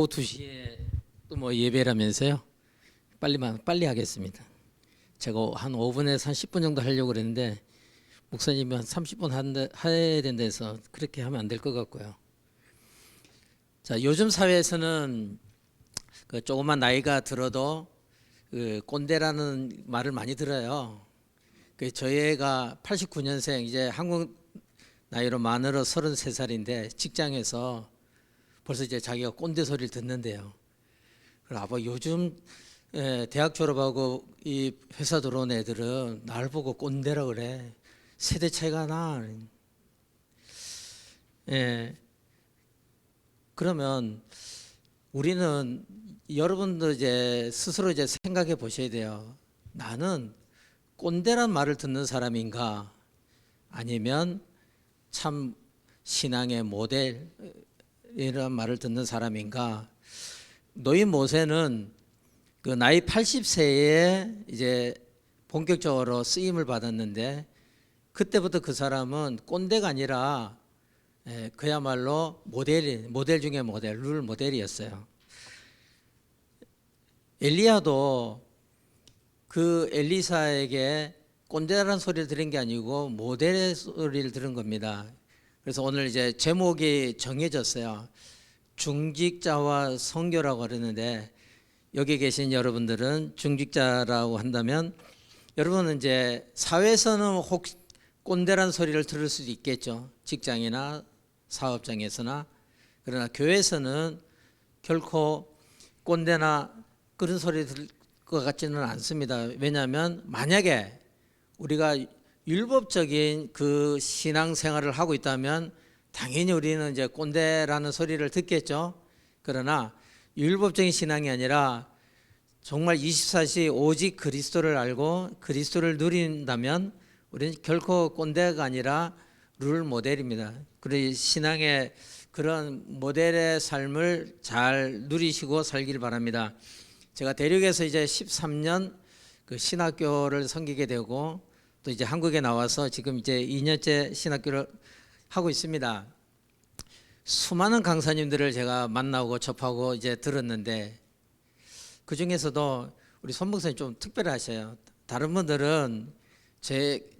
오후 2시에 또 뭐 예배라면서요. 빨리 하겠습니다. 제가 한 5분에서 한 10분 정도 하려고 그랬는데 목사님이 한 30분 해야 된다 해서 그렇게 하면 안 될 것 같고요. 자, 요즘 사회에서는 그 조그만 나이가 들어도 그 꼰대라는 말을 많이 들어요. 그 저희 애가 89년생, 이제 한국 나이로 만으로 33살인데 직장에서 벌써 이제 자기가 꼰대 소리를 듣는데요. 그래, 아빠 요즘 대학 졸업하고 이 회사 들어온 애들은 날 보고 꼰대라 그래. 세대 차이가 나. 예. 그러면 우리는 여러분도 이제 스스로 이제 생각해 보셔야 돼요. 나는 꼰대란 말을 듣는 사람인가? 아니면 참 신앙의 모델이라는 말을 듣는 사람인가? 노인 모세는 그 나이 80세에 이제 본격적으로 쓰임을 받았는데 그때부터 그 사람은 꼰대가 아니라 그야말로 모델 중에 룰 모델이었어요. 엘리야도 그 엘리사에게 꼰대라는 소리를 들은 게 아니고 모델의 소리를 들은 겁니다. 그래서 오늘 이제 제목이 정해졌어요. 중직자와 선교라고 그러는데 여기 계신 여러분들은 중직자라고 한다면 여러분은 이제 사회에서는 혹 꼰대라는 소리를 들을 수도 있겠죠. 직장이나 사업장에서나. 그러나 교회에서는 결코 꼰대나 그런 소리 들을 것 같지는 않습니다. 왜냐하면 만약에 우리가 율법적인 그 신앙생활을 하고 있다면 당연히 우리는 이제 꼰대라는 소리를 듣겠죠. 그러나 율법적인 신앙이 아니라 정말 24시 오직 그리스도를 알고 그리스도를 누린다면 우리는 결코 꼰대가 아니라 룰 모델입니다. 그래서 신앙의 그런 모델의 삶을 잘 누리시고 살길 바랍니다. 제가 대륙에서 이제 13년 그 신학교를 섬기게 되고 또 이제 한국에 나와서 지금 이제 2년째 신학교를 하고 있습니다. 수많은 강사님들을 제가 만나고 접하고 이제 들었는데 그 중에서도 우리 손 목사님 좀 특별하셔요. 다른 분들은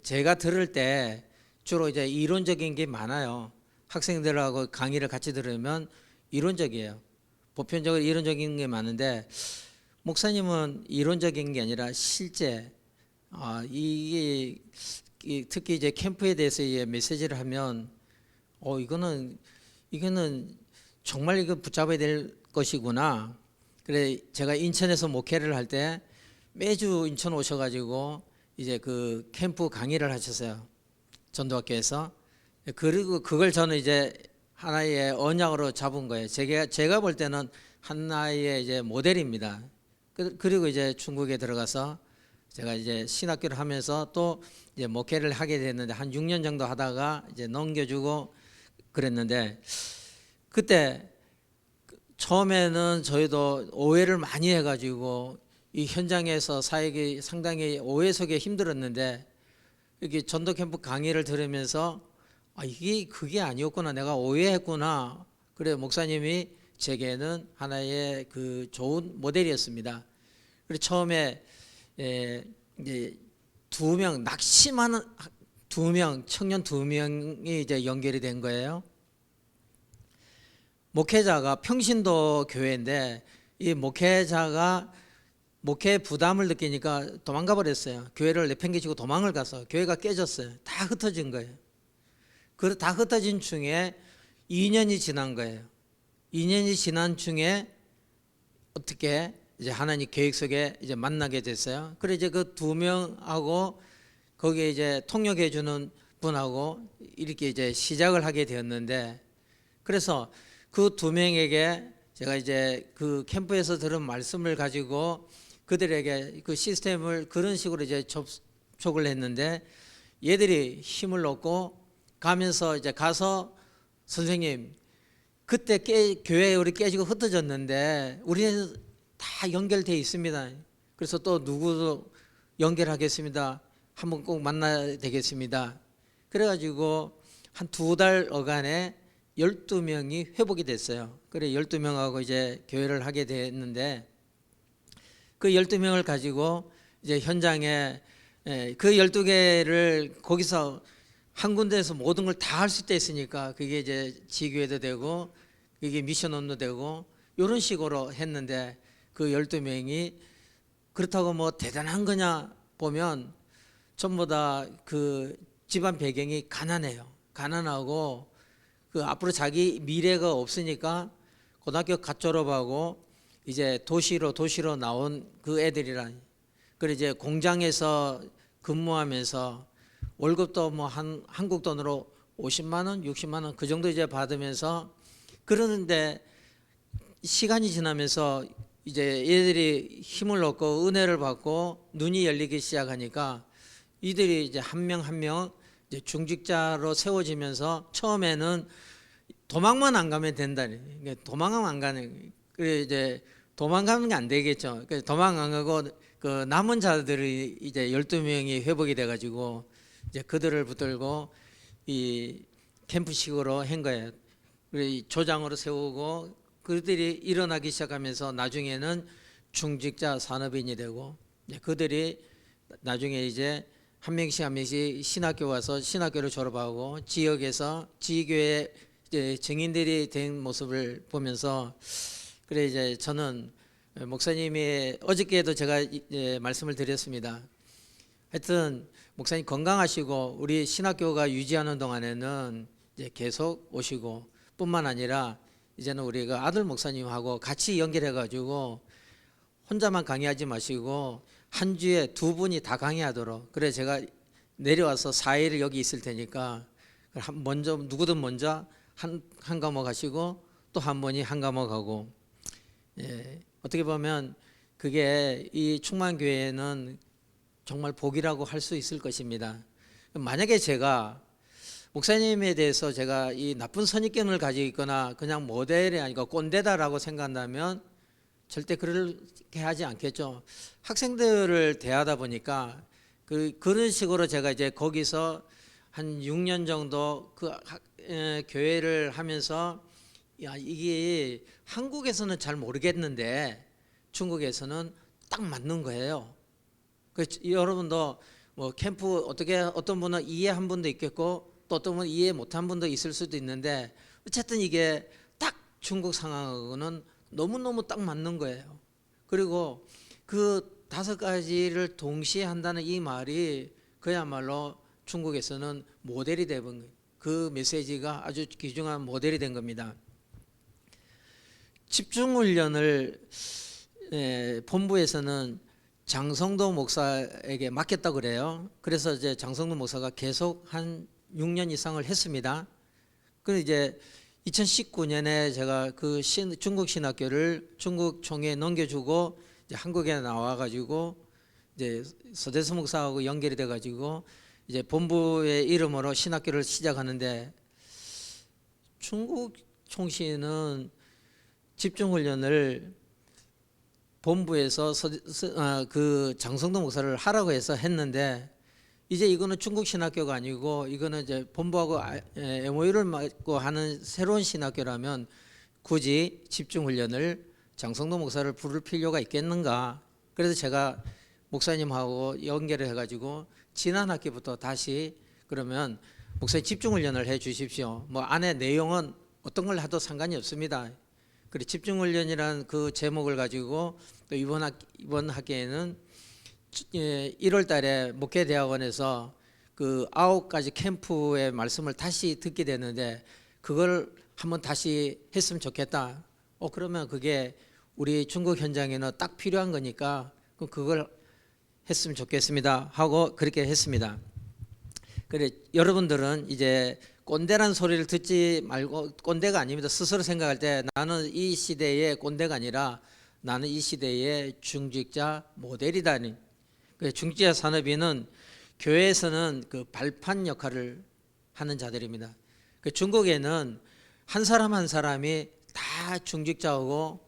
제가 들을 때 주로 이제 이론적인 게 많아요. 학생들하고 강의를 같이 들으면 이론적이에요. 보편적으로 이론적인 게 많은데 목사님은 이론적인 게 아니라 실제 이게 특히 이제 캠프에 대해서 메시지를 하면 이거는 정말 이거 붙잡아야 될 것이구나. 그래 제가 인천에서 목회를 할 때 매주 인천 오셔가지고 이제 그 캠프 강의를 하셨어요. 전도학교에서. 그리고 그걸 저는 이제 하나의 언약으로 잡은 거예요. 제가 볼 때는 하나의 이제 모델입니다. 그리고 이제 중국에 들어가서 제가 이제 신학교를 하면서 또 이제 목회를 하게 됐는데 한 6년 정도 하다가 이제 넘겨주고 그랬는데 그때 처음에는 저희도 오해를 많이 해가지고 이 현장에서 사역이 상당히 오해 속에 힘들었는데 이렇게 전도 캠프 강의를 들으면서 이게 그게 아니었구나, 내가 오해했구나. 그래 목사님이 제게는 하나의 그 좋은 모델이었습니다. 그리고 처음에 이제 낙심하는 청년 2명이 이제 연결이 된 거예요. 목회자가 평신도 교회인데 이 목회자가 목회 부담을 느끼니까 도망가 버렸어요. 교회를 내팽개치고 도망을 가서 교회가 깨졌어요. 다 흩어진 거예요. 그 다 흩어진 중에 2년이 지난 거예요. 2년이 지난 중에 어떻게 이제 하나님 계획 속에 이제 만나게 됐어요. 그래 이제 그 2명하고 거기에 이제 통역해 주는 분하고 이렇게 이제 시작을 하게 되었는데 그래서 그 2명에게 제가 이제 그 캠프에서 들은 말씀을 가지고 그들에게 그 시스템을 그런 식으로 이제 접촉을 했는데 얘들이 힘을 얻고 가면서 이제 가서 선생님 그때 교회 우리 깨지고 흩어졌는데 우리는 다 연결되어 있습니다. 그래서 또 누구도 연결하겠습니다. 한번 꼭 만나야 되겠습니다. 그래가지고 한 2달 어간에 12명이 회복이 됐어요. 그래 12명하고 이제 교회를 하게 됐는데 그 12명을 가지고 이제 현장에 그 12개를 거기서 한 군데에서 모든 걸 다 할 수 있으니까 그게 이제 지교회도 되고 그게 미션홈도 되고 이런 식으로 했는데 그 12명이 그렇다고 뭐 대단한 거냐 보면 전부 다 그 집안 배경이 가난해요. 가난하고 그 앞으로 자기 미래가 없으니까 고등학교 갓 졸업하고 이제 도시로 나온 그 애들이란 그래 이제 공장에서 근무하면서 월급도 뭐 한 한국 돈으로 50만 원, 60만 원 그 정도 이제 받으면서 그러는데 시간이 지나면서 이제 얘들이 힘을 얻고 은혜를 받고 눈이 열리기 시작하니까 이들이 이제 한 명 한 명 이제 중직자로 세워지면서 처음에는 도망만 안 가면 된다니. 그러니까 도망가면 안 가는. 그래 이제 도망가는 게 안 되겠죠. 그래서 도망 안 가고 그 남은 자들이 이제 12명이 회복이 돼 가지고 이제 그들을 붙들고 이 캠프식으로 한 거예요. 그래 조장으로 세우고 그들이 일어나기 시작하면서 나중에는 중직자 산업인이 되고 그들이 나중에 이제 한 명씩 한 명씩 신학교 와서 신학교를 졸업하고 지역에서 지교회 이제 증인들이 된 모습을 보면서 그래 이제 저는 목사님이 어저께도 제가 이제 말씀을 드렸습니다. 하여튼 목사님 건강하시고 우리 신학교가 유지하는 동안에는 이제 계속 오시고 뿐만 아니라 이제는 우리가 아들 목사님하고 같이 연결해 가지고 혼자만 강의하지 마시고 한 주에 두 분이 다 강의하도록 그래 제가 내려와서 4일 여기 있을 테니까 먼저 누구든 먼저 한 과목 하시고 또 한 분이 한 과목 하고 어떻게 보면 그게 이 충만교회는 정말 복이라고 할 수 있을 것입니다. 만약에 제가 목사님에 대해서 제가 이 나쁜 선입견을 가지고 있거나 그냥 모델이 아니고 꼰대다라고 생각한다면 절대 그렇게 하지 않겠죠. 학생들을 대하다 보니까 그런 식으로 제가 이제 거기서 한 6년 정도 교회를 하면서 야 이게 한국에서는 잘 모르겠는데 중국에서는 딱 맞는 거예요. 여러분도 뭐 캠프 어떻게 어떤 분은 이해한 분도 있겠고 또 어떤 분은 이해 못한 분도 있을 수도 있는데 어쨌든 이게 딱 중국 상황하고는 너무너무 딱 맞는 거예요. 그리고 그 5가지를 동시에 한다는 이 말이 그야말로 중국에서는 모델이 된 거예요. 그 메시지가 아주 귀중한 모델이 된 겁니다. 집중훈련을 본부에서는 장성도 목사에게 맡겼다고 그래요. 그래서 이제 장성도 목사가 계속 한 6년 이상을 했습니다. 그래서 이제 2019년에 제가 그 중국 신학교를 중국 총회에 넘겨주고 이제 한국에 나와가지고 이제 서대수 목사하고 연결이 돼가지고 이제 본부의 이름으로 신학교를 시작하는데 중국 총시는 집중훈련을 본부에서 그 장성도 목사를 하라고 해서 했는데 이제 이거는 중국 신학교가 아니고 이거는 이제 본부하고 MOU를 맺고 하는 새로운 신학교라면 굳이 집중훈련을 장성도 목사를 부를 필요가 있겠는가. 그래서 제가 목사님하고 연결을 해가지고 지난 학기부터 다시 그러면 목사님 집중훈련을 해 주십시오. 뭐 안에 내용은 어떤 걸 해도 상관이 없습니다. 그리고 집중훈련이라는 그 제목을 가지고 또 이번 학기에는 1월 달에 목회대학원에서 그 9가지 캠프의 말씀을 다시 듣게 되는데 그걸 한번 다시 했으면 좋겠다. 그러면 그게 우리 중국 현장에는 딱 필요한 거니까 그걸 했으면 좋겠습니다 하고 그렇게 했습니다. 그래 여러분들은 이제 꼰대란 소리를 듣지 말고 꼰대가 아닙니다. 스스로 생각할 때 나는 이 시대의 꼰대가 아니라 나는 이 시대의 중직자 모델이다니. 중직자 산업인은 교회에서는 그 발판 역할을 하는 자들입니다. 중국에는 한 사람 한 사람이 다 중직자고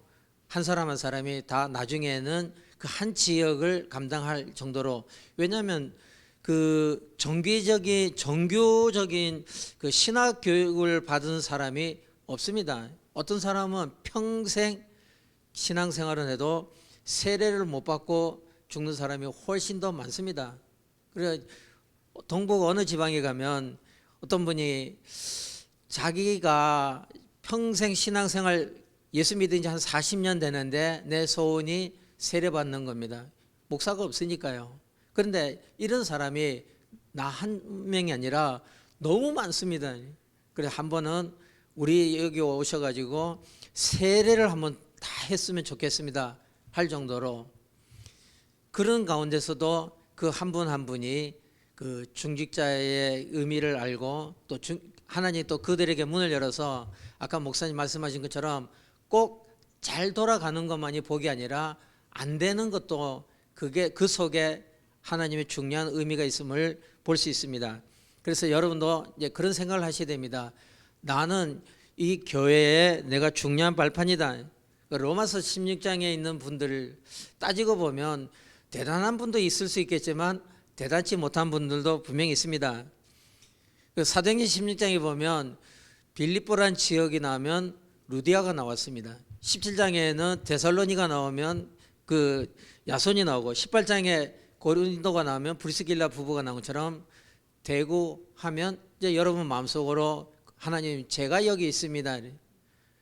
한 사람 한 사람이 다 나중에는 그 한 지역을 감당할 정도로 왜냐하면 그 정교적인 그 신학 교육을 받은 사람이 없습니다. 어떤 사람은 평생 신앙생활을 해도 세례를 못 받고 죽는 사람이 훨씬 더 많습니다. 그래 동북 어느 지방에 가면 어떤 분이 자기가 평생 신앙생활 예수 믿은 지 한 40년 되는데 내 소원이 세례 받는 겁니다. 목사가 없으니까요. 그런데 이런 사람이 나 한 명이 아니라 너무 많습니다. 그래서 한 번은 우리 여기 오셔가지고 세례를 한번 다 했으면 좋겠습니다 할 정도로, 그런 가운데서도 그 한 분 한 분이 그 중직자의 의미를 알고 또 하나님 또 그들에게 문을 열어서 아까 목사님 말씀하신 것처럼 꼭 잘 돌아가는 것만이 복이 아니라 안 되는 것도 그게 그 속에 하나님의 중요한 의미가 있음을 볼 수 있습니다. 그래서 여러분도 이제 그런 생각을 하셔야 됩니다. 나는 이 교회에 내가 중요한 발판이다. 로마서 16장에 있는 분들을 따지고 보면 대단한 분도 있을 수 있겠지만 대단치 못한 분들도 분명히 있습니다. 사도행전 16장에 보면 빌립보란 지역이 나오면 루디아가 나왔습니다. 17장에는 데살로니가 나오면 그 야손이 나오고 18장에 고린도가 나오면 브리스길라 부부가 나온 것처럼 대구 하면 이제 여러분 마음속으로 하나님 제가 여기 있습니다.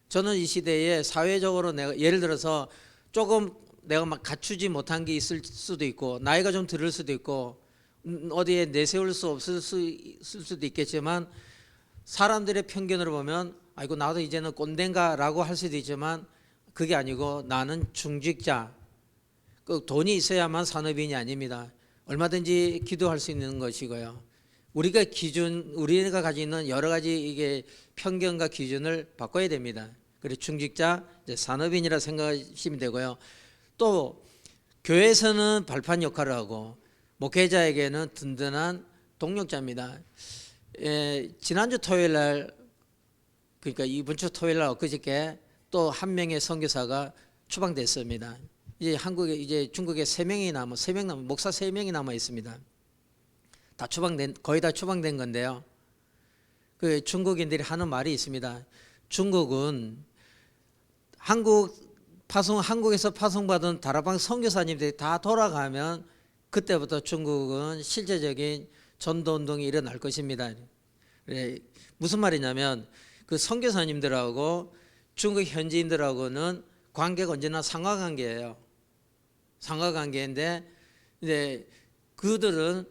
저는 이 시대에 사회적으로 내가 예를 들어서 조금 내가 막 갖추지 못한 게 있을 수도 있고 나이가 좀 들을 수도 있고 어디에 내세울 수 없을 수도 있겠지만 사람들의 편견으로 보면 아이고 나도 이제는 꼰대인가라고 할 수도 있지만 그게 아니고 나는 중직자, 그 돈이 있어야만 산업인이 아닙니다. 얼마든지 기도할 수 있는 것이고요. 우리가 가지고 있는 여러 가지 이게 편견과 기준을 바꿔야 됩니다. 그래서 중직자, 산업인이라 생각하시면 되고요. 또 교회에서는 발판 역할을 하고 목회자에게는 든든한 동력자입니다. 지난주 토요일 날, 그러니까 이번 주 토요일 날 엊그저께 또 한 명의 선교사가 추방됐습니다. 이제 중국에 3명 목사 3명이 남아 있습니다. 거의 다 추방된 건데요. 그 중국인들이 하는 말이 있습니다. 중국은 한국에서 파송받은 다락방 선교사님들이 다 돌아가면 그때부터 중국은 실제적인 전도운동이 일어날 것입니다. 무슨 말이냐면 그 선교사님들하고 중국 현지인들하고는 관계가 언제나 상하관계예요. 상하관계인데 이제 그들은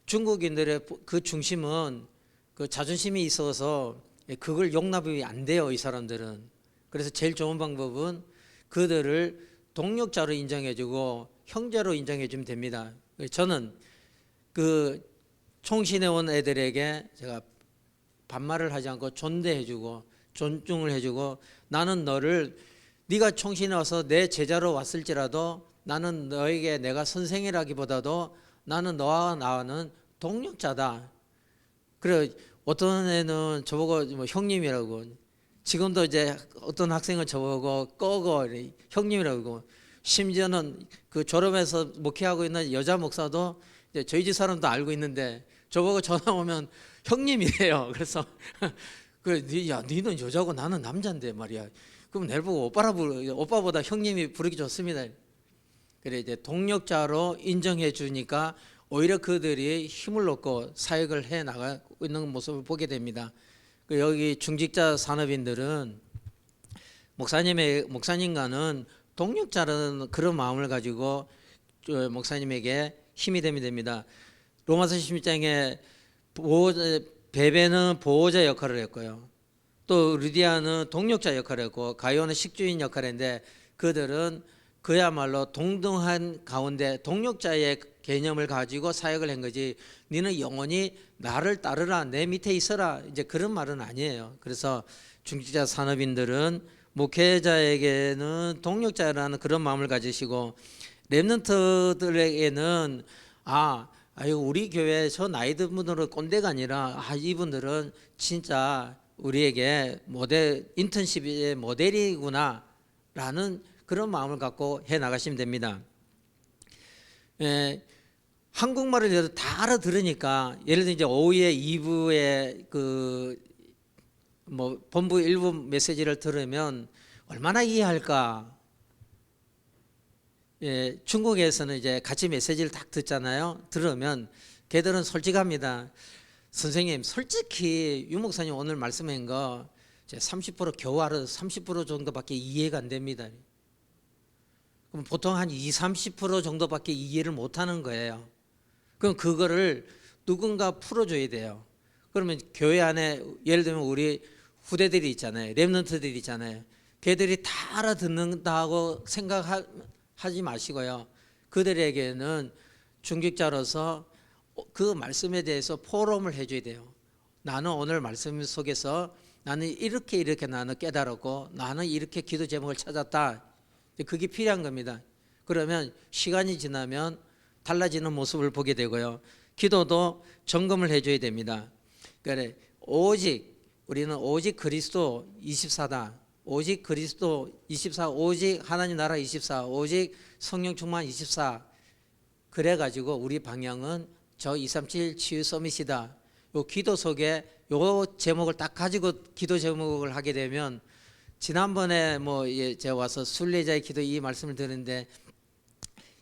중국인들의 그 중심은 그 자존심이 있어서 그걸 용납이 안 돼요, 이 사람들은. 그래서 제일 좋은 방법은 그들을 동력자로 인정해주고 형제로 인정해주면 됩니다. 저는 그 총신에 온 애들에게 제가 반말을 하지 않고 존대해주고 존중을 해주고 나는 네가 총신에 와서 내 제자로 왔을지라도 나는 너에게 내가 선생이라기보다도 나는 너와 나와는 동력자다. 그래 어떤 애는 저보고 뭐 형님이라고, 지금도 이제 어떤 학생은 저보고 꺼거 형님이라고, 심지어는 그 졸업해서 목회하고 있는 여자 목사도 이제 저희 집 사람도 알고 있는데 저보고 전화 오면 형님이래요. 그래서 니는 여자고 나는 남자인데 말이야. 그럼 내를 보고 오빠보다 형님이 부르기 좋습니다. 그래 이제 동력자로 인정해 주니까 오히려 그들이 힘을 얻고 사역을 해 나가고 있는 모습을 보게 됩니다. 여기 중직자 산업인들은 목사님과는 동력자라는 그런 마음을 가지고 목사님에게 힘이 되면 됩니다. 로마서 16장에 베베는 보호자 역할을 했고요. 또 루디아는 동력자 역할을 했고 가이오는 식주인 역할을 했는데 그들은 그야말로 동등한 가운데 동력자의 개념을 가지고 사역을 한 거지 너는 영원히 나를 따르라 내 밑에 있어라 이제 그런 말은 아니에요. 그래서 중직자 산업인들은 목회자에게는 동력자라는 그런 마음을 가지시고 렘넌트들에게는 아유 우리 교회 저 나이 든 분들은 꼰대가 아니라 이분들은 진짜 우리에게 인턴십의 모델이구나 라는 그런 마음을 갖고 해 나가시면 됩니다. 한국말을 다 알아들으니까, 예를 들어 이제 오후에 2부에 그 뭐 본부 1부 메시지를 들으면 얼마나 이해할까. 예, 중국에서는 이제 같이 메시지를 딱 듣잖아요. 들으면 걔들은 솔직합니다. 선생님, 솔직히 유 목사님 오늘 말씀한 거 30% 겨우 알아, 30% 정도밖에 이해가 안 됩니다. 그럼 보통 한 30% 정도밖에 이해를 못 하는 거예요. 그럼 그거를 누군가 풀어줘야 돼요. 그러면 교회 안에 예를 들면 우리 후대들이 있잖아요. 렘넌트들이 있잖아요. 걔들이 다 알아듣는다고 생각하지 마시고요. 그들에게는 중직자로서 그 말씀에 대해서 포럼을 해줘야 돼요. 나는 오늘 말씀 속에서 나는 이렇게 나는 깨달았고 나는 이렇게 기도 제목을 찾았다. 그게 필요한 겁니다. 그러면 시간이 지나면 달라지는 모습을 보게 되고요. 기도도 점검을 해줘야 됩니다. 그래, 우리는 오직 그리스도 24다. 오직 그리스도 24, 오직 하나님 나라 24, 오직 성령 충만 24. 그래가지고 우리 방향은 저 237 치유 서밋이다. 요 기도 속에 요 제목을 딱 가지고 기도 제목을 하게 되면, 지난번에 제가 와서 순례자의 기도 이 말씀을 드렸는데,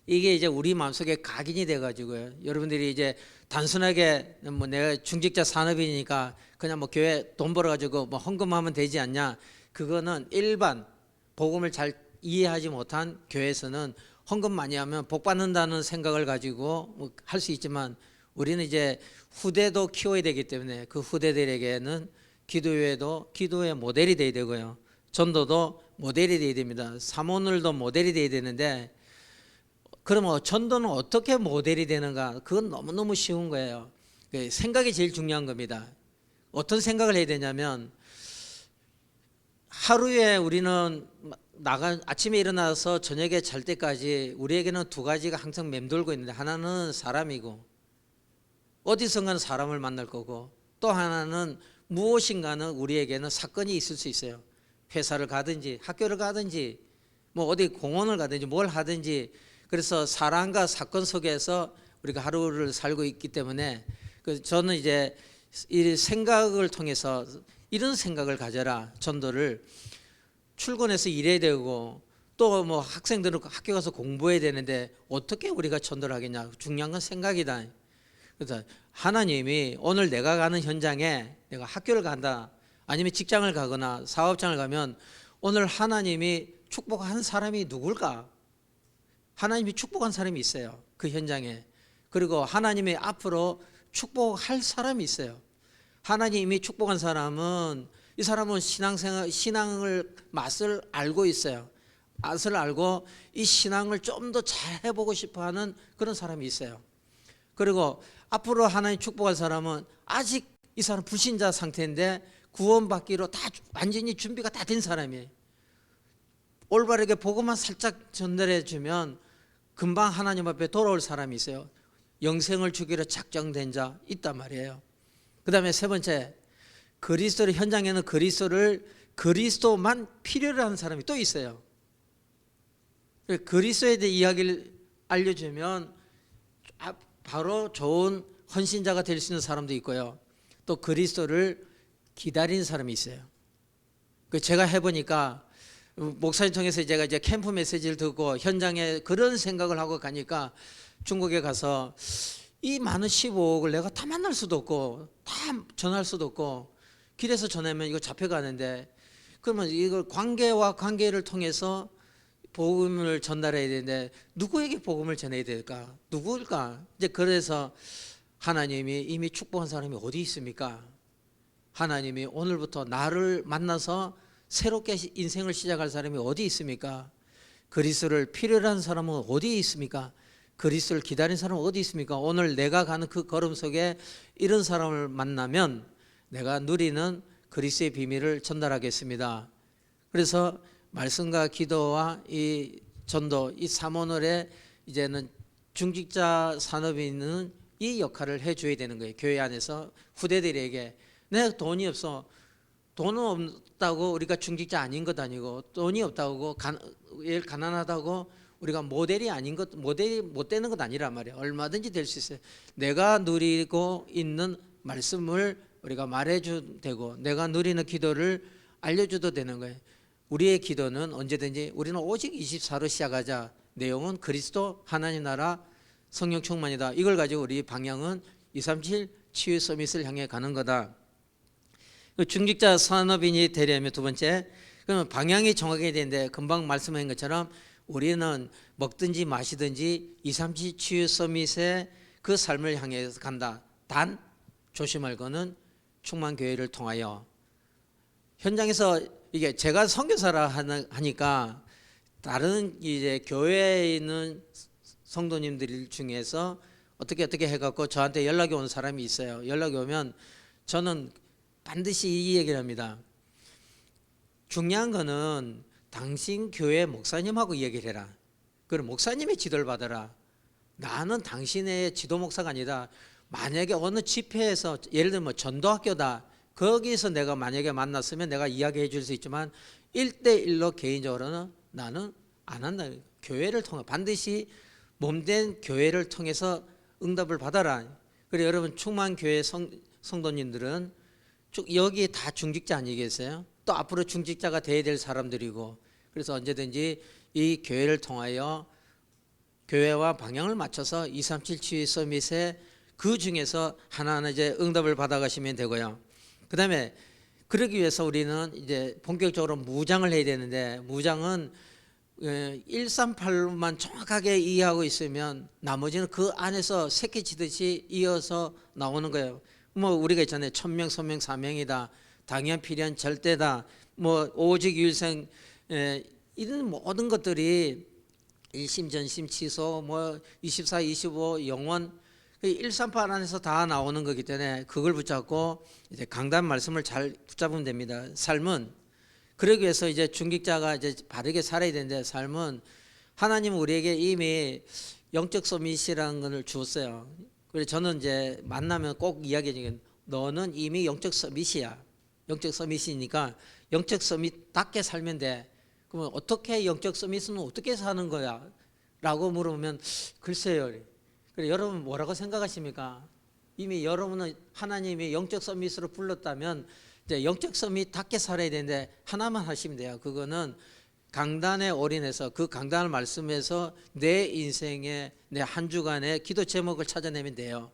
이게 이제 우리 마음속에 각인이 돼가지고요. 여러분들이 이제 단순하게 내가 중직자 산업이니까 그냥 교회 돈 벌어가지고 헌금하면 되지 않냐. 그거는 일반 복음을 잘 이해하지 못한 교회에서는 헌금 많이 하면 복 받는다는 생각을 가지고 할 수 있지만, 우리는 이제 후대도 키워야 되기 때문에 그 후대들에게는 기도의 모델이 돼야 되고요. 전도도 모델이 돼야 됩니다. 사모늘도 모델이 돼야 되는데, 그러면 전도는 어떻게 모델이 되는가? 그건 너무너무 쉬운 거예요. 생각이 제일 중요한 겁니다. 어떤 생각을 해야 되냐면, 하루에 우리는 아침에 일어나서 저녁에 잘 때까지 우리에게는 두 가지가 항상 맴돌고 있는데, 하나는 사람이고 어디선가는 사람을 만날 거고, 또 하나는 무엇인가는 우리에게는 사건이 있을 수 있어요. 회사를 가든지 학교를 가든지 어디 공원을 가든지 뭘 하든지. 그래서 사람과 사건 속에서 우리가 하루를 살고 있기 때문에, 저는 이제 이 생각을 통해서 이런 생각을 가져라. 전도를 출근해서 일해야 되고, 또 학생들은 학교 가서 공부해야 되는데 어떻게 우리가 전도를 하겠냐. 중요한 건 생각이다. 그래서 하나님이 오늘 내가 가는 현장에, 내가 학교를 간다 아니면 직장을 가거나 사업장을 가면 오늘 하나님이 축복한 사람이 누굴까? 하나님이 축복한 사람이 있어요, 그 현장에. 그리고 하나님이 앞으로 축복할 사람이 있어요. 하나님이 축복한 사람은, 이 사람은 신앙을 맛을 알고 있어요. 맛을 알고 이 신앙을 좀 더 잘 해보고 싶어하는 그런 사람이 있어요. 그리고 앞으로 하나님 축복할 사람은 아직 이 사람 불신자 상태인데 구원받기로 다 완전히 준비가 다 된 사람이에요. 올바르게 복음만 살짝 전달해 주면 금방 하나님 앞에 돌아올 사람이 있어요. 영생을 주기로 작정된 자 있단 말이에요. 그 다음에 세 번째, 그리스도의 현장에는 그리스도만 필요로 하는 사람이 또 있어요. 그리스도에 대해 이야기를 알려주면 바로 좋은 헌신자가 될 수 있는 사람도 있고요. 또 그리스도를 기다리는 사람이 있어요. 제가 해보니까, 목사님 통해서 제가 이제 캠프 메시지를 듣고 현장에 그런 생각을 하고 가니까, 중국에 가서 이 많은 15억을 내가 다 만날 수도 없고 다 전할 수도 없고, 길에서 전하면 이거 잡혀가는데, 그러면 이걸 관계를 통해서 복음을 전달해야 되는데 누구에게 복음을 전해야 될까? 누구일까? 이제 그래서 하나님이 이미 축복한 사람이 어디 있습니까? 하나님이 오늘부터 나를 만나서 새롭게 인생을 시작할 사람이 어디 있습니까? 그리스도를 필요로 하는 사람은 어디 있습니까? 그리스도를 기다리는 사람은 어디 있습니까? 오늘 내가 가는 그 걸음 속에 이런 사람을 만나면 내가 누리는 그리스도의 비밀을 전달하겠습니다. 그래서 말씀과 기도와 이 전도, 이 사모늘에 이제는 중직자 산업이 있는 이 역할을 해줘야 되는 거예요. 교회 안에서 후대들에게. 내가 돈이 없어. 돈은 없다고 우리가 중직자 아닌 것 아니고, 돈이 없다고 가난하다고 우리가 모델이 아닌 것, 모델이 못 되는 것 아니란 말이에요. 얼마든지 될 수 있어요. 내가 누리고 있는 말씀을 우리가 말해줘도 되고, 내가 누리는 기도를 알려줘도 되는 거예요. 우리의 기도는 언제든지 우리는 오직 24로 시작하자. 내용은 그리스도, 하나님 나라, 성령 충만이다. 이걸 가지고 우리 방향은 237 치유 서밋을 향해 가는 거다. 중직자 산업인이 되려면 두 번째, 그러면 방향이 정하게 되는데 금방 말씀한 것처럼 우리는 먹든지 마시든지 237 치유 서밋의 그 삶을 향해서 간다. 단 조심할 거는 충만교회를 통하여. 현장에서 이게 제가 선교사라 하니까 다른 이제 교회에 있는 성도님들 중에서 어떻게 해갖고 저한테 연락이 오는 사람이 있어요. 연락이 오면 저는 반드시 이 얘기를 합니다. 중요한 거는 당신 교회 목사님하고 얘기를 해라. 그럼 목사님의 지도를 받아라. 나는 당신의 지도 목사가 아니다. 만약에 어느 집회에서 예를 들면 전도학교다. 거기서 내가 만약에 만났으면 내가 이야기해 줄 수 있지만 1대1로 개인적으로는 나는 안 한다. 교회를 통해 반드시 몸된 교회를 통해서 응답을 받아라. 그래 여러분 충만교회 성도님들은 여기 다 중직자 아니겠어요? 또 앞으로 중직자가 돼야 될 사람들이고, 그래서 언제든지 이 교회를 통하여 교회와 방향을 맞춰서 237 치유 서밋에 그 중에서 하나하나 이제 응답을 받아가시면 되고요. 그 다음에 그러기 위해서 우리는 이제 본격적으로 무장을 해야 되는데, 무장은 138만 정확하게 이해하고 있으면 나머지는 그 안에서 새끼 치듯이 이어서 나오는 거예요. 뭐 우리가 있잖아요. 천명, 소명, 사명이다. 당연, 필연, 절대다. 뭐 오직, 유일생, 이런 모든 것들이 일심, 전심, 취소, 뭐 24, 25, 영원, 138 안에서 다 나오는 거기 때문에 그걸 붙잡고 이제 강단 말씀을 잘 붙잡으면 됩니다. 삶은 그러기 위해서 이제 중직자가 이제 바르게 살아야 되는데, 삶은 하나님은 우리에게 이미 영적 서밋이라는 것을 주었어요. 그래서 저는 이제 만나면 꼭 이야기해 주는, 너는 이미 영적 서밋이야. 영적 서밋이니까 영적 서밋답게 살면 돼. 그러면 어떻게 영적 서밋은 어떻게 사는 거야? 라고 물어보면 글쎄요. 그래 여러분 뭐라고 생각하십니까? 이미 여러분은 하나님이 영적 서밋으로 불렀다면 이제 영적 서밋답게 살아야 되는데 하나만 하시면 돼요. 그거는 강단에 올인해서 그 강단을 말씀해서 내 인생의 내 한 주간의 기도 제목을 찾아내면 돼요.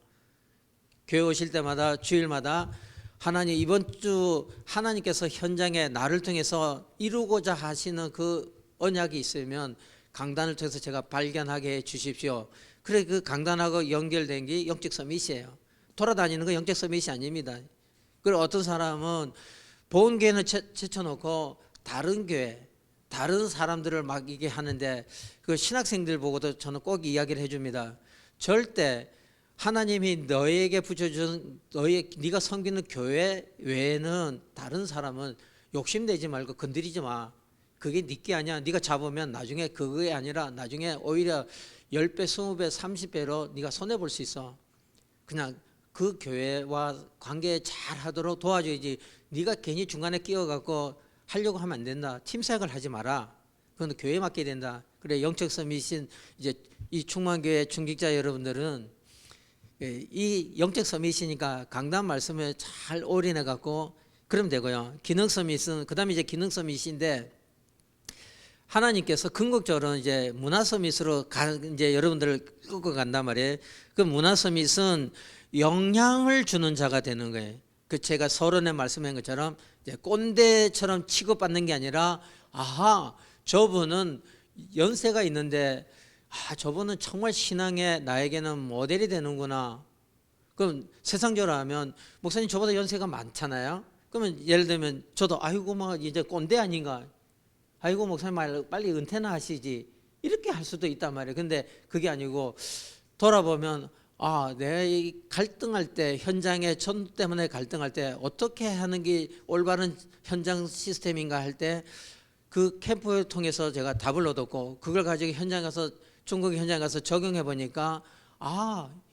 교회 오실 때마다 주일마다 하나님 이번 주 하나님께서 현장에 나를 통해서 이루고자 하시는 그 언약이 있으면 강단을 통해서 제가 발견하게 해 주십시오. 그래 그 강단하고 연결된 게 영적 서밋이에요. 돌아다니는 거 영적 서밋이 아닙니다. 그리고 어떤 사람은 본 교회는 제쳐놓고 다른 교회, 다른 사람들을 막 이게 하는데, 그 신학생들 보고도 저는 꼭 이야기를 해줍니다. 절대 하나님이 너에게 붙여준 네가 섬기는 교회 외에는 다른 사람은 욕심내지 말고 건드리지 마. 그게 네게 아니야. 네가 잡으면 나중에 그게 아니라 나중에 오히려 10배, 20배, 30배로 네가 손해볼 수 있어. 그냥 그 교회와 관계 잘 하도록 도와줘야지. 네가 괜히 중간에 끼어갖고 하려고 하면 안 된다. 팀사역을 하지 마라. 그건 교회에 맡게 된다. 그래 영적 서밋인 이제 이 충만교회 중직자 여러분들은 이 영적 서밋이니까 강단 말씀에 잘 올인해 갖고 그러면 되고요. 기능 서밋은 그다음에 이제 기능 서밋인데, 하나님께서 궁극적으로 이제 문화 서밋으로 이제 여러분들을 끌고 간단 말이에요. 그 문화 서밋은 영향을 주는 자가 되는 거예요. 그 제가 서론에 말씀한 것처럼 이제 꼰대처럼 취급받는 게 아니라, 아하 저분은 연세가 있는데 저분은 정말 신앙에 나에게는 모델이 되는구나. 그럼 세상적으로 하면 목사님 저보다 연세가 많잖아요. 그러면 예를 들면 저도 아이고 뭐 이제 꼰대 아닌가, 아이고 목사님 빨리 은퇴나 하시지, 이렇게 할 수도 있단 말이에요. 근데 그게 아니고 돌아보면 내가 이 갈등할 때, 현장에 전도 때문에 갈등할 때 어떻게 하는 게 올바른 현장 시스템인가 할 때 그 캠프를 통해서 제가 답을 얻었고, 그걸 가지고 현장 가서 중국 현장 가서 적용해 보니까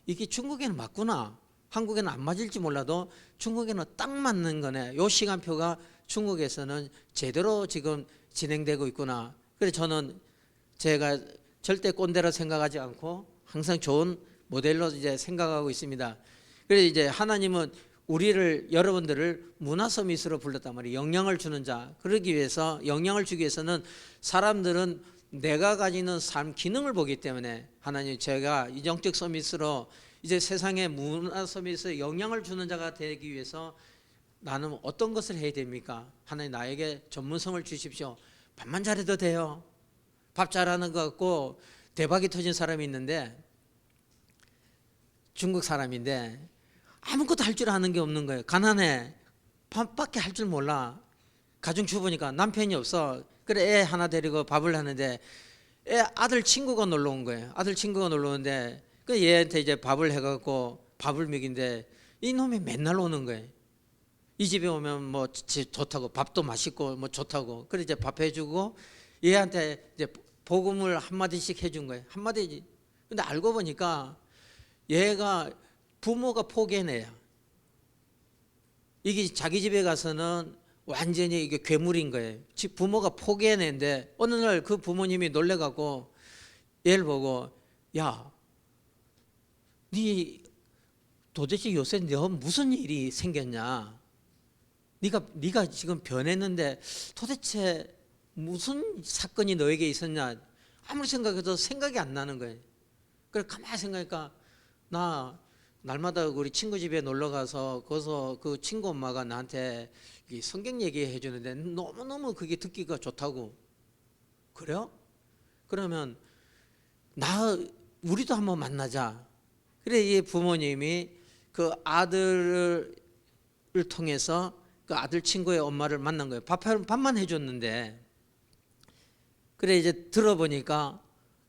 이게 중국에는 맞구나. 한국에는 안 맞을지 몰라도 중국에는 딱 맞는 거네. 요 시간표가 중국에서는 제대로 지금 진행되고 있구나. 그래서 저는 제가 절대 꼰대라 생각하지 않고 항상 좋은 모델로 이제 생각하고 있습니다. 그래서 이제 하나님은 우리를 여러분들을 문화 서밋으로 불렀단 말이에요. 영향을 주는 자. 그러기 위해서 영향을 주기 위해서는 사람들은 내가 가지는 삶 기능을 보기 때문에 하나님 제가 이 영적 서밋으로 이제 세상의 문화 서밋에 영향을 주는 자가 되기 위해서 나는 어떤 것을 해야 됩니까? 하나님 나에게 전문성을 주십시오. 밥만 잘해도 돼요. 밥 잘하는 것 같고 대박이 터진 사람이 있는데 중국 사람인데 아무것도 할 줄 아는 게 없는 거예요. 가난해. 밥밖에 할 줄 몰라. 가정주부니까 남편이 없어. 그래 애 하나 데리고 밥을 하는데 애 아들 친구가 놀러 온 거예요. 아들 친구가 놀러 오는데 그 얘한테 이제 밥을 해갖고 밥을 먹인데 이놈이 맨날 오는 거예요. 이 집에 오면 뭐 좋다고 밥도 맛있고 뭐 좋다고 그래 이제 밥 해주고 얘한테 이제 복음을 한마디씩 해준 거예요. 한마디. 근데 알고 보니까 얘가 부모가 포기해내야 이게 자기 집에 가서는 완전히 이게 괴물인 거예요. 집 부모가 포기해내는데 어느 날 그 부모님이 놀래갖고 얘를 보고 야, 네 도대체 요새 너 무슨 일이 생겼냐? 네가 지금 변했는데 도대체 무슨 사건이 너에게 있었냐? 아무리 생각해도 생각이 안 나는 거예요. 그래 가만히 생각하니까 나 날마다 우리 친구 집에 놀러 가서 거기서 그 친구 엄마가 나한테 성경 얘기해 주는데 너무너무 그게 듣기가 좋다고. 그래요? 그러면 우리도 한번 만나자. 그래 이 부모님이 그 아들을 통해서 그 아들 친구의 엄마를 만난 거예요. 밥만 해줬는데 그래 이제 들어보니까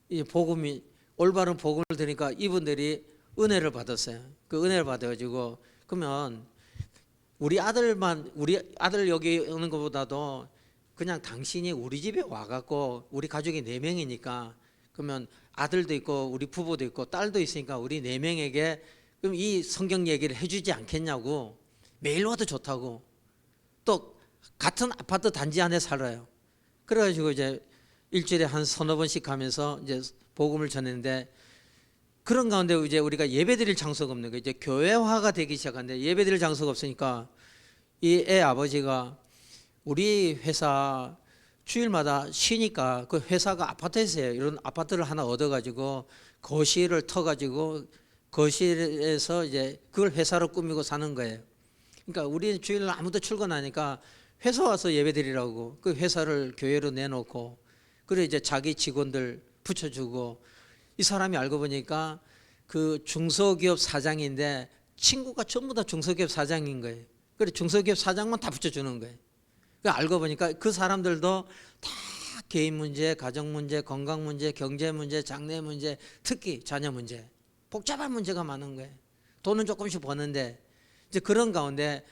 이 복음이 올바른 복음을 들으니까 이분들이 은혜를 받았어요. 그 은혜를 받아가지고 그러면 우리 아들 여기 오는 것보다도 그냥 당신이 우리 집에 와갖고 우리 가족이 4명이니까 그러면 아들도 있고 우리 부부도 있고 딸도 있으니까 우리 4명에게 그럼 이 성경 얘기를 해주지 않겠냐고. 매일 와도 좋다고. 또 같은 아파트 단지 안에 살아요. 그래가지고 이제 일주일에 한 서너 번씩 가면서 이제 복음을 전했는데 그런 가운데 이제 우리가 예배드릴 장소가 없는 거예요. 이제 교회화가 되기 시작하는데 예배드릴 장소가 없으니까 이 애 아버지가 우리 회사 주일마다 쉬니까 그 회사가 아파트에서요. 이런 아파트를 하나 얻어가지고 거실을 터가지고 거실에서 이제 그걸 회사로 꾸미고 사는 거예요. 그러니까 우리 주일날 아무도 출근 안 하니까 회사 와서 예배드리라고 그 회사를 교회로 내놓고 그래 이제 자기 직원들 붙여주고 이 사람이 알고 보니까 그 중소기업 사장인데 친구가 전부 다 중소기업 사장인 거예요. 그래 중소기업 사장만 다 붙여주는 거예요. 알고 보니까 그 사람들도 다 개인 문제, 가정 문제, 건강 문제, 경제 문제, 장래 문제, 특히 자녀 문제, 복잡한 문제가 많은 거예요. 돈은 조금씩 버는데 이제 그런 가운데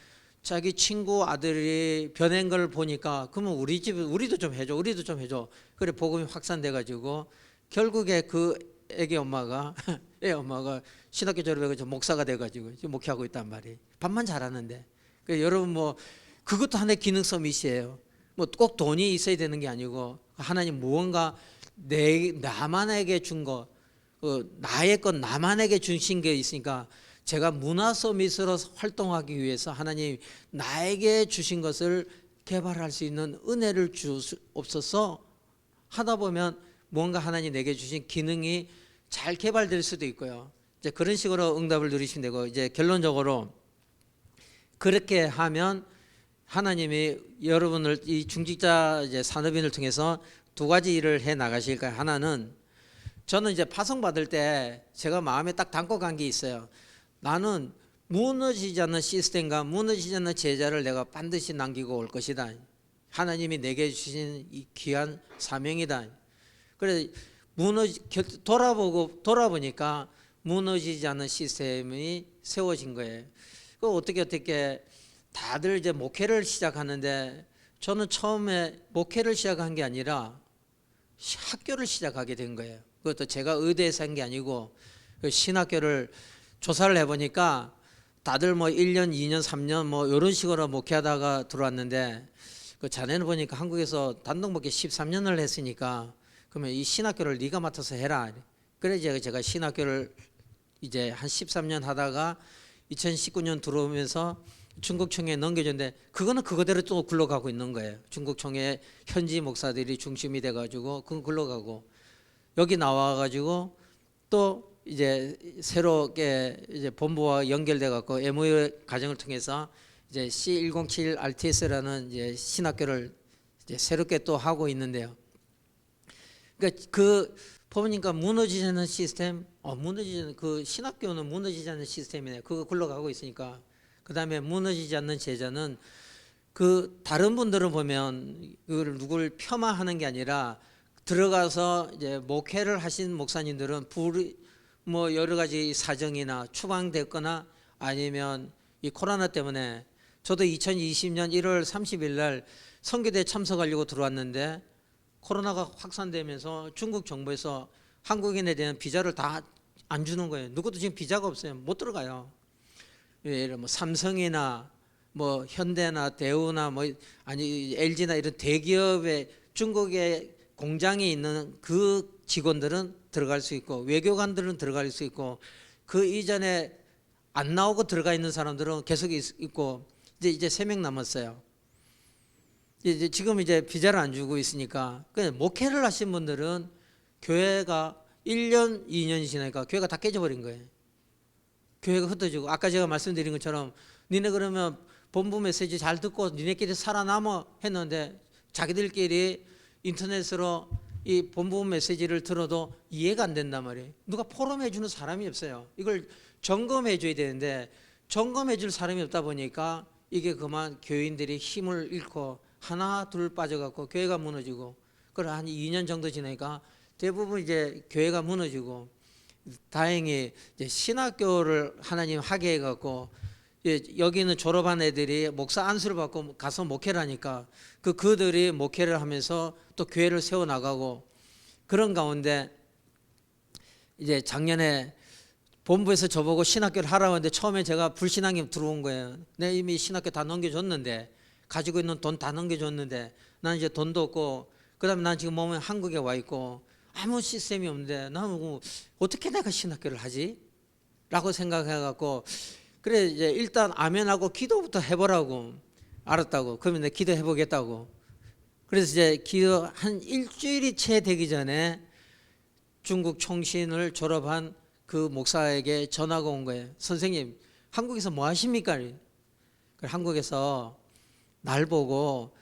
자기 친구 아들이 변한 걸 보니까 그러면 우리도 좀 해줘, 우리도 좀 해줘. 그래 복음이 확산돼 가지고 결국에 그 애기 엄마가 애 엄마가 신학교 졸업해서 목사가 돼가지고 지금 목회하고 있단 말이에요. 밥만 잘하는데. 그러니까 여러분 뭐 그것도 하나의 기능 서밋이에요. 뭐 꼭 돈이 있어야 되는 게 아니고 하나님 무언가 나만에게 준 거, 나의 것 나만에게 주신 게 있으니까 제가 문화 서밋으로 활동하기 위해서 하나님 나에게 주신 것을 개발할 수 있는 은혜를 주옵소서 하다 보면 뭔가 하나님 내게 주신 기능이 잘 개발될 수도 있고요. 이제 그런 식으로 응답을 누리시면 되고 이제 결론적으로 그렇게 하면 하나님이 여러분을 이 중직자 이제 산업인을 통해서 2가지 일을 해 나가실 거예요. 하나는 저는 이제 파송 받을 때 제가 마음에 딱 담고 간 게 있어요. 나는 무너지지 않는 시스템과 무너지지 않는 제자를 내가 반드시 남기고 올 것이다. 하나님이 내게 주신 이 귀한 사명이다. 그래서 돌아보니까 무너지지 않는 시스템이 세워진 거예요. 그 어떻게 다들 이제 목회를 시작하는데 저는 처음에 목회를 시작한 게 아니라 학교를 시작하게 된 거예요. 그것도 제가 의대에서 한 게 아니고 그 신학교를 조사를 해보니까 다들 뭐 1년, 2년, 3년 뭐 이런 식으로 목회하다가 들어왔는데 그 자네는 보니까 한국에서 단독 목회 13년을 했으니까 그러면 이 신학교를 네가 맡아서 해라. 그래 제가 신학교를 이제 한 13년 하다가 2019년 들어오면서 중국청에 넘겨줬는데 그거는 그거대로 또 굴러가고 있는 거예요. 중국청의 현지 목사들이 중심이 돼가지고 그건 굴러가고, 여기 나와가지고 또 이제 새롭게 이제 본부와 연결돼 갖고 MOU 과정을 통해서 이제 C107 RTS라는 이제 신학교를 이제 새롭게 또 하고 있는데요. 그러니까 그 보니까 무너지지 않는 시스템, 무너지지 그 신학교는 무너지지 않는 시스템이네. 그거 굴러가고 있으니까. 그 다음에 무너지지 않는 제자는 그 다른 분들은 보면 그걸 누굴 폄하하는 게 아니라 들어가서 이제 목회를 하신 목사님들은 뭐 여러 가지 사정이나 추방됐거나 아니면 이 코로나 때문에, 저도 2020년 1월 30일 날 선교대 참석하려고 들어왔는데 코로나가 확산되면서 중국 정부에서 한국인에 대한 비자를 다 안 주는 거예요. 누구도 지금 비자가 없어요. 못 들어가요. 예를 뭐 삼성이나 뭐 현대나 대우나 뭐 아니 LG나 이런 대기업의 중국에 공장이 있는 그 직원들은 들어갈 수 있고, 외교관들은 들어갈 수 있고, 그 이전에 안 나오고 들어가 있는 사람들은 계속 있고, 이제 3명 남았어요. 이제 지금 이제 비자를 안 주고 있으니까, 목회를 하신 분들은 교회가 1년 2년이 지나니까 교회가 다 깨져버린 거예요. 교회가 흩어지고, 아까 제가 말씀드린 것처럼 니네 그러면 본부 메시지 잘 듣고 니네끼리 살아남아 했는데 자기들끼리 인터넷으로 이 본부 메시지를 들어도 이해가 안 된단 말이에요. 누가 포럼해 주는 사람이 없어요. 이걸 점검해 줘야 되는데 점검해 줄 사람이 없다 보니까 이게 그만 교인들이 힘을 잃고 하나 둘 빠져갖고 교회가 무너지고, 그래 한 2년 정도 지나니까 대부분 이제 교회가 무너지고, 다행히 이제 신학교를 하나님 하게 해갖고 여기는 졸업한 애들이 목사 안수를 받고 가서 목회를 하니까 그들이 목회를 하면서 또 교회를 세워 나가고, 그런 가운데 이제 작년에 본부에서 저보고 신학교를 하라고 했는데 처음에 제가 불신앙이 들어온 거예요. 내가 이미 신학교 다 넘겨줬는데, 가지고 있는 돈 다 넘겨줬는데 나는 이제 돈도 없고, 그 다음에 난 지금 몸에 한국에 와 있고 아무 시스템이 없는데 나는 뭐 어떻게 내가 신학교를 하지? 라고 생각해갖고, 그래 이제 일단 아멘하고 기도부터 해보라고. 알았다고. 그러면 내가 기도해보겠다고. 그래서 이제 기도 한 일주일이 채 되기 전에 중국 총신을 졸업한 그 목사에게 전화가 온 거예요. 선생님, 한국에서 뭐 하십니까? 한국에서 날 보고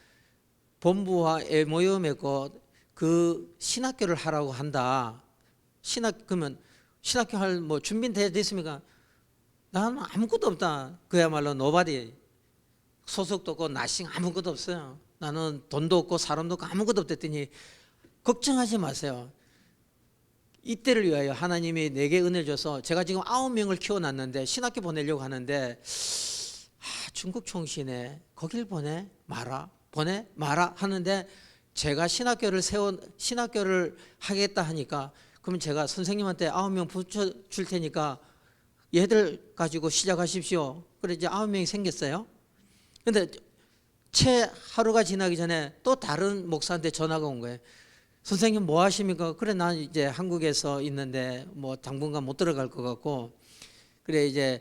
본부와 MOU 맺고 그 신학교를 하라고 한다. 그러면 신학교 할 뭐 준비는 됐습니까? 나는 아무것도 없다. 그야말로 노바디. 소속도 없고 나싱 아무것도 없어요. 나는 돈도 없고 사람도 없고 아무것도 없댔더니, 걱정하지 마세요. 이때를 위하여 하나님이 내게 은혜를 줘서 제가 지금 9명을 키워놨는데 신학교 보내려고 하는데, 중국 총신에 거길 보내 마라 하는데, 제가 신학교를 하겠다 하니까, 그러면 제가 선생님한테 9명 붙여줄 테니까 얘들 가지고 시작하십시오. 그래 이제 9명이 생겼어요. 근데 채 하루가 지나기 전에 또 다른 목사한테 전화가 온 거예요. 선생님 뭐 하십니까? 그래 난 이제 한국에서 있는데 뭐 당분간 못 들어갈 것 같고, 그래 이제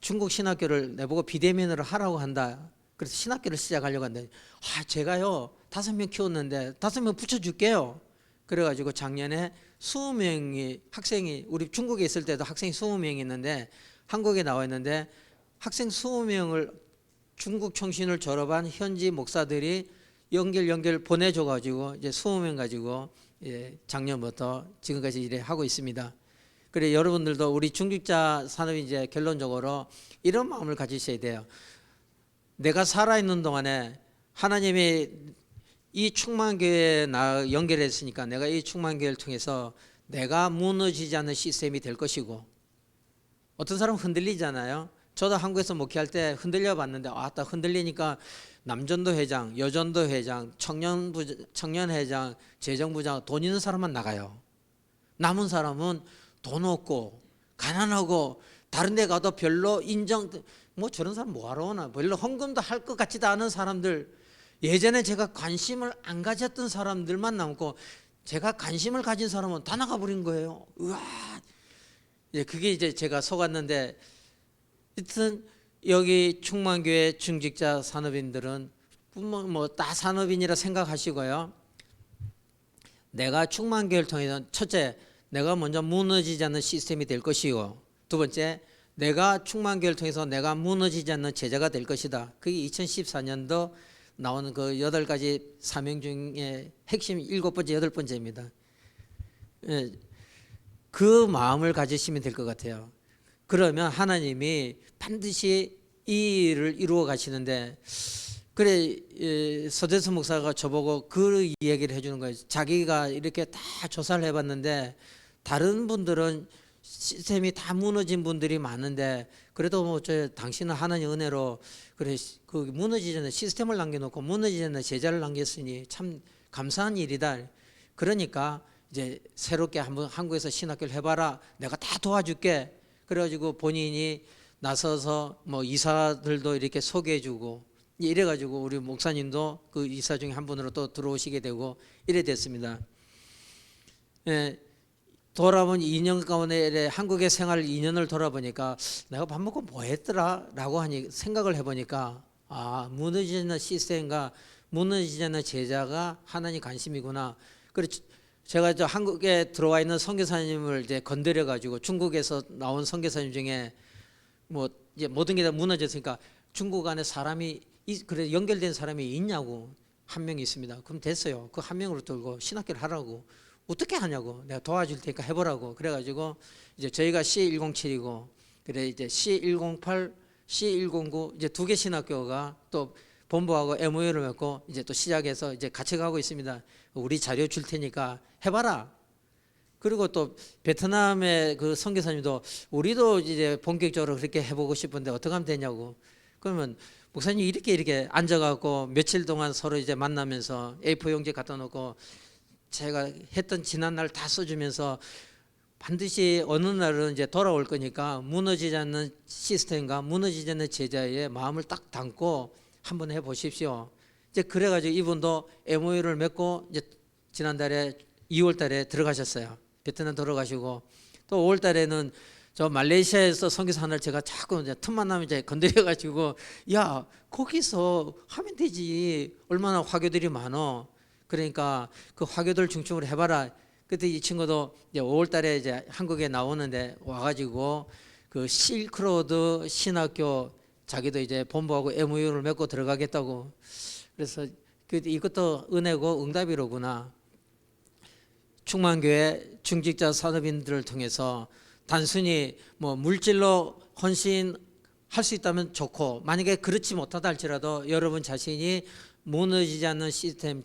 중국 신학교를 내보고 비대면으로 하라고 한다. 그래서 신학교를 시작하려고 하는데, 제가요 5명 키웠는데 5명 붙여줄게요. 그래가지고 작년에 20명이 학생이, 우리 중국에 있을 때도 학생이 20명이 있는데 한국에 나와 있는데, 학생 20명을 중국 총신을 졸업한 현지 목사들이 연결 보내줘가지고 이제 20명 가지고 작년부터 지금까지 일을 하고 있습니다. 그래 여러분들도 우리 중직자 산업이 이제 결론적으로 이런 마음을 가지셔야 돼요. 내가 살아있는 동안에 하나님이 이 충만교회에 나 연결했으니까 내가 이 충만교회를 통해서 내가 무너지지 않는 시스템이 될 것이고, 어떤 사람은 흔들리잖아요. 저도 한국에서 목회할 때 흔들려 봤는데, 딱 흔들리니까 남전도 회장, 여전도 회장, 청년회장, 재정부장, 돈 있는 사람만 나가요. 남은 사람은 돈 없고 가난하고 다른 데 가도 별로 뭐 저런 사람 뭐하러 오나, 별로 헌금도 할 것 같지도 않은 사람들, 예전에 제가 관심을 안 가졌던 사람들만 남고, 제가 관심을 가진 사람은 다 나가버린 거예요. 우와. 그게 이제 제가 속았는데, 하여튼 여기 충만교회 중직자 산업인들은 다 산업인이라 생각하시고요. 내가 충만교회를 통해서 첫째, 내가 먼저 무너지지 않는 시스템이 될 것이고, 두 번째, 내가 충만교회를 통해서 내가 무너지지 않는 제자가 될 것이다. 그게 2014년도 나오는 그 8가지 사명 중에 핵심 7번째, 8번째입니다. 그 마음을 가지시면 될 것 같아요. 그러면 하나님이 반드시 이 일을 이루어 가시는데, 그래 서대수 목사가 저보고 그 이야기를 해주는 거예요. 자기가 이렇게 다 조사를 해봤는데 다른 분들은 시스템이 다 무너진 분들이 많은데, 그래도 뭐 당신은 하나님 은혜로 그래 그 무너지지 않는 시스템을 남겨놓고 무너지지 않는 제자를 남겼으니 참 감사한 일이다. 그러니까 이제 새롭게 한번 한국에서 신학교를 해봐라. 내가 다 도와줄게. 그래가지고 본인이 나서서 뭐 이사들도 이렇게 소개해주고 이래가지고 우리 목사님도 그 이사 중에 한 분으로 또 들어오시게 되고 이래 됐습니다. 돌아본 2년 가운데 한국의 생활 2년을 돌아보니까 내가 밥 먹고 뭐 했더라 라고 하니 생각을 해보니까 무너지지 않는 시스템과 무너지지 않는 제자가 하나님 관심이구나. 그래 제가 저 한국에 들어와 있는 선교사님을 이제 건드려 가지고 중국에서 나온 선교사님 중에 뭐 이제 모든 게 다 무너졌으니까 중국 안에 사람이 그래 연결된 사람이 있냐고 한 명이 있습니다. 그럼 됐어요. 그 한 명으로 들고 신학교를 하라고. 어떻게 하냐고. 내가 도와줄 테니까 해보라고. 그래가지고 이제 저희가 C107이고 그래 이제 C108, C109 이제 2개 신학교가 또 본부하고 MOU를 맺고 이제 또 시작해서 이제 같이 가고 있습니다. 우리 자료 줄 테니까 해봐라. 그리고 또 베트남의 그 선교사님도 우리도 이제 본격적으로 그렇게 해보고 싶은데 어떻게 하면 되냐고. 그러면 목사님 이렇게 앉아갖고 며칠 동안 서로 이제 만나면서 A4 용지 갖다 놓고 제가 했던 지난날 다 써주면서 반드시 어느 날은 이제 돌아올 거니까 무너지지 않는 시스템과 무너지지 않는 제자의 마음을 딱 담고 한번 해보십시오. 이제 그래가지고 이분도 MOU를 맺고 이제 지난달에 2월달에 들어가셨어요. 베트남 들어가시고 또 5월달에는 저 말레이시아에서 선교사 하나를 제가 자꾸 이제 틈만 나면 이제 건드려가지고 야 거기서 하면 되지 얼마나 화교들이 많어. 그러니까 그 화교들 중심으로 해봐라. 그때 이 친구도 이제 5월달에 이제 한국에 나오는데 와가지고 그 실크로드 신학교 자기도 이제 본부하고 MOU를 맺고 들어가겠다고. 그래서 이것도 은혜고 응답이로구나. 충만교회 중직자 산업인들을 통해서 단순히 뭐 물질로 헌신할 수 있다면 좋고 만약에 그렇지 못하다 할지라도 여러분 자신이 무너지지 않는 시스템이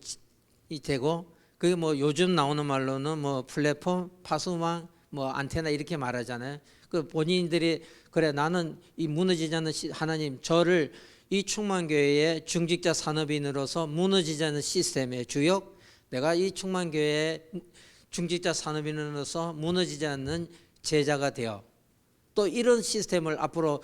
되고 그게 뭐 요즘 나오는 말로는 뭐 플랫폼, 파수망, 뭐 안테나 이렇게 말하잖아요. 그 본인들이 그래 나는 이 무너지지 않는 하나님 저를 이 충만교회의 중직자 산업인으로서 무너지지 않는 시스템의 주역 내가 이 충만교회의 중직자 산업인으로서 무너지지 않는 제자가 되어 또 이런 시스템을 앞으로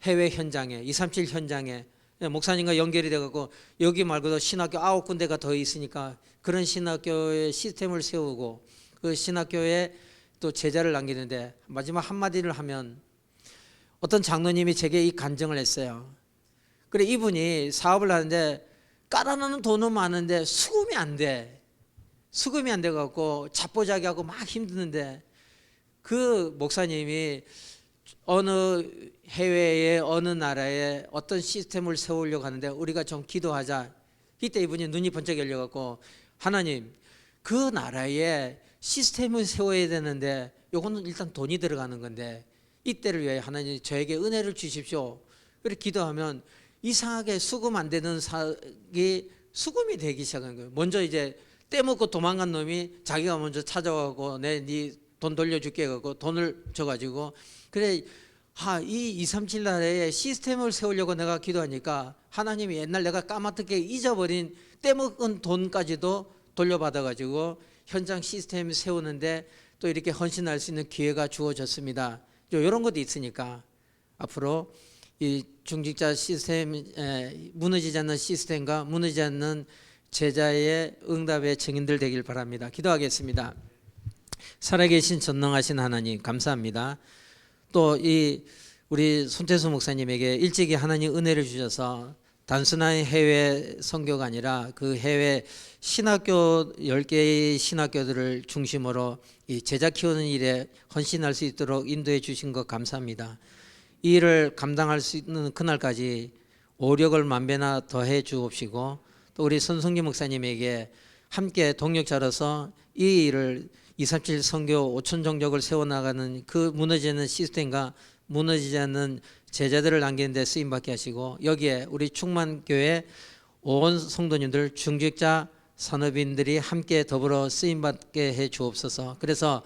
해외 현장에 237 현장에 목사님과 연결이 돼갖고 여기 말고도 신학교 9군데가 더 있으니까 그런 신학교의 시스템을 세우고 그 신학교에 또 제자를 남기는데 마지막 한마디를 하면 어떤 장로님이 제게 이 간증을 했어요. 그래 이분이 사업을 하는데 깔아놓는 돈은 많은데 수금이 안 돼. 수금이 안 돼갖고 잡보자기하고 막 힘드는데 그 목사님이 어느 해외의 어느 나라에 어떤 시스템을 세우려고 하는데 우리가 좀 기도하자. 이때 이분이 눈이 번쩍 열려갖고 하나님 그 나라에 시스템을 세워야 되는데 요거는 일단 돈이 들어가는 건데 이때를 위해 하나님 저에게 은혜를 주십시오. 그렇게 기도하면 이상하게 수금 안 되는 사기 수금이 되기 시작한 거예요. 먼저 이제 떼먹고 도망간 놈이 자기가 먼저 찾아가고 네 돈 돌려줄게 하고 돈을 줘가지고 그래 이 237 나라에 시스템을 세우려고 내가 기도하니까 하나님이 옛날 내가 까맣게 잊어버린 떼먹은 돈까지도 돌려받아가지고 현장 시스템 세우는데 또 이렇게 헌신할 수 있는 기회가 주어졌습니다. 이런 것도 있으니까 앞으로 이 중직자 시스템 무너지지 않는 시스템과 무너지지 않는 제자의 응답의 증인들 되길 바랍니다. 기도하겠습니다. 살아계신 전능하신 하나님 감사합니다. 또 이 우리 손태수 목사님에게 일찍이 하나님 은혜를 주셔서 단순한 해외 선교가 아니라 그 해외 신학교 10개의 신학교들을 중심으로 이 제자 키우는 일에 헌신할 수 있도록 인도해 주신 것 감사합니다. 이 일을 감당할 수 있는 그날까지 오력을 만배나 더해 주옵시고 또 우리 손성기 목사님에게 함께 동력자로서 이 일을 237 선교 5천 종족을 세워나가는 그 무너지는 시스템과 무너지지 않는 제자들을 남기는 데 쓰임받게 하시고 여기에 우리 충만교회 온 성도님들 중직자 산업인들이 함께 더불어 쓰임받게 해 주옵소서. 그래서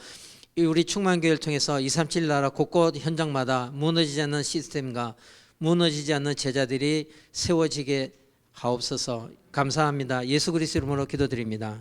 우리 충만교회를 통해서 237 나라 곳곳 현장마다 무너지지 않는 시스템과 무너지지 않는 제자들이 세워지게 하옵소서. 감사합니다. 예수 그리스도 이름으로 기도드립니다.